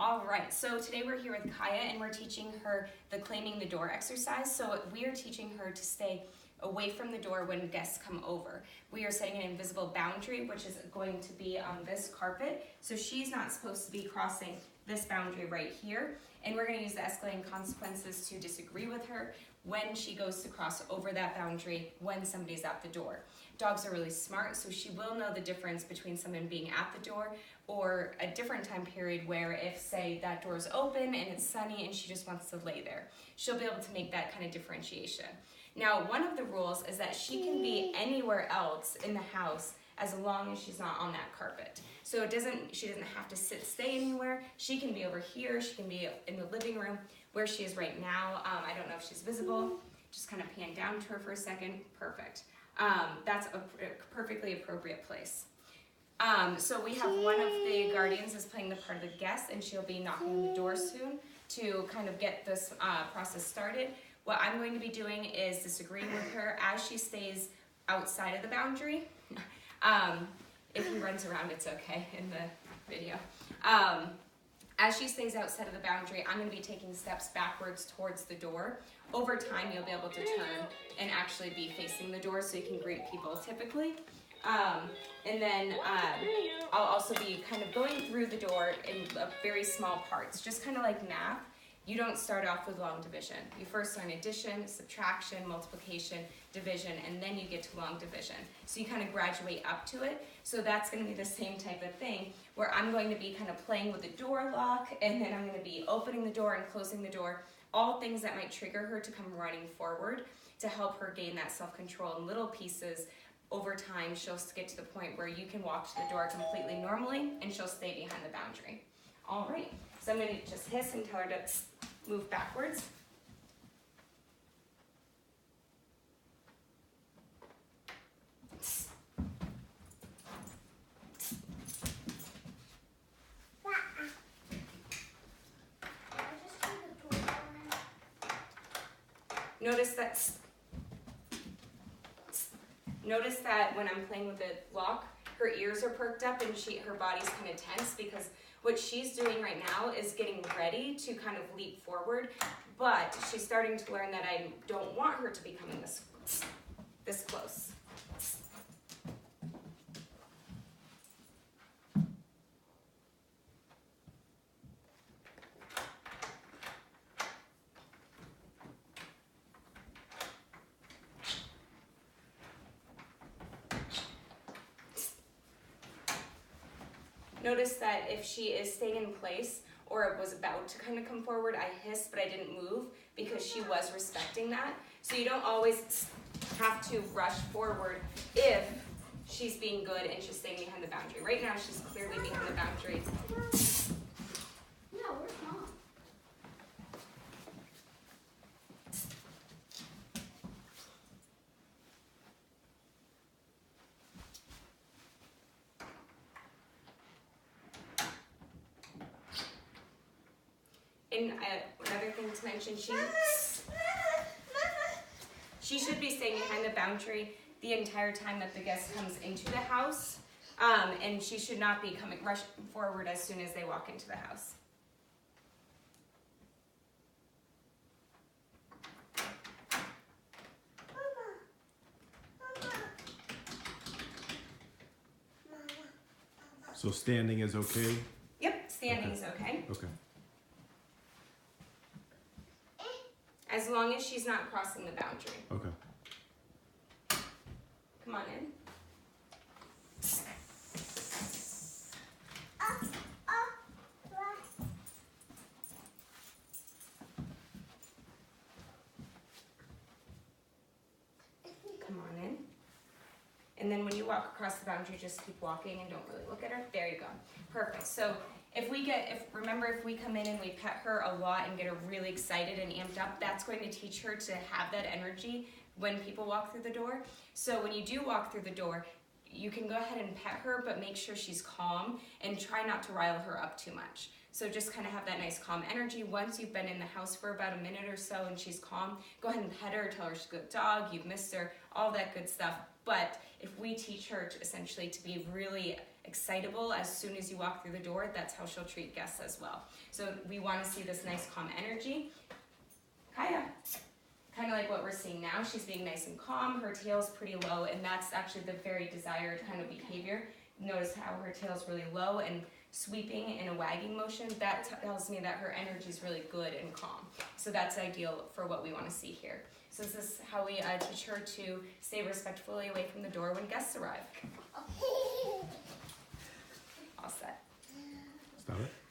All right, so today we're here with Kaya and we're teaching her the claiming the door exercise. So we are teaching her to stay away from the door when guests come over. We are setting an invisible boundary, which is going to be on this carpet. So she's not supposed to be crossing this boundary right here. And we're going to use the escalating consequences to disagree with her when she goes to cross over that boundary when somebody's at the door. Dogs are really smart, so she will know the difference between someone being at the door or a different time period where if, say, that door is open and it's sunny and she just wants to lay there. She'll be able to make that kind of differentiation. Now, one of the rules is that she can be anywhere else in the house as long as she's not on that carpet. So she doesn't have to stay anywhere. She can be over here, she can be in the living room where she is right now. I don't know if she's visible. Just kind of pan down to her for a second. Perfect. That's a perfectly appropriate place. So we have one of the guardians is playing the part of the guest, and she'll be knocking on the door soon to kind of get this process started. What I'm going to be doing is disagreeing with her as she stays outside of the boundary. If he runs around, it's okay in the video. As she stays outside of the boundary, I'm going to be taking steps backwards towards the door. Over time, you'll be able to turn and actually be facing the door so you can greet people typically. And then I'll also be kind of going through the door in very small parts, just kind of like math. You don't start off with long division. You first learn addition, subtraction, multiplication, division, and then you get to long division. So you kind of graduate up to it. So that's going to be the same type of thing where I'm going to be kind of playing with the door lock, and then I'm going to be opening the door and closing the door, all things that might trigger her to come running forward to help her gain that self-control in little pieces. Over time, she'll get to the point where you can walk to the door completely normally, and she'll stay behind the boundary. All right, so I'm going to just hiss and tell her to move backwards. Notice that when I'm playing with the lock, her ears are perked up and her body's kind of tense because what she's doing right now is getting ready to kind of leap forward, but she's starting to learn that I don't want her to be coming this close. Notice that if she is staying in place or it was about to kind of come forward, I hissed, but I didn't move because she was respecting that. So you don't always have to rush forward if she's being good and she's staying behind the boundary. Right now, she's clearly behind the boundary. No, where's Mom? And another thing to mention, she should be staying behind the boundary the entire time that the guest comes into the house, and she should not be rushing forward as soon as they walk into the house. So standing is okay? Yep, standing is okay. Okay. As long as she's not crossing the boundary. Okay. Come on in. Come on in. And then when you walk across the boundary, just keep walking and don't really look at her. There you go. Perfect. So if we come in and we pet her a lot and get her really excited and amped up, that's going to teach her to have that energy when people walk through the door. So when you do walk through the door, you can go ahead and pet her, but make sure she's calm and try not to rile her up too much. So just kind of have that nice calm energy. Once you've been in the house for about a minute or so and she's calm, go ahead and pet her, tell her she's a good dog, you've missed her, all that good stuff. But if we teach her to essentially to be really excitable as soon as you walk through the door, that's how she'll treat guests as well. So we want to see this nice calm energy. Kaya, kind of like what we're seeing now, she's being nice and calm, her tail's pretty low, and that's actually the very desired kind of behavior. Notice how her tail's really low and sweeping in a wagging motion. That tells me that her energy is really good and calm. So that's ideal for what we want to see here. So this is how we teach her to stay respectfully away from the door when guests arrive. All set. Stop it.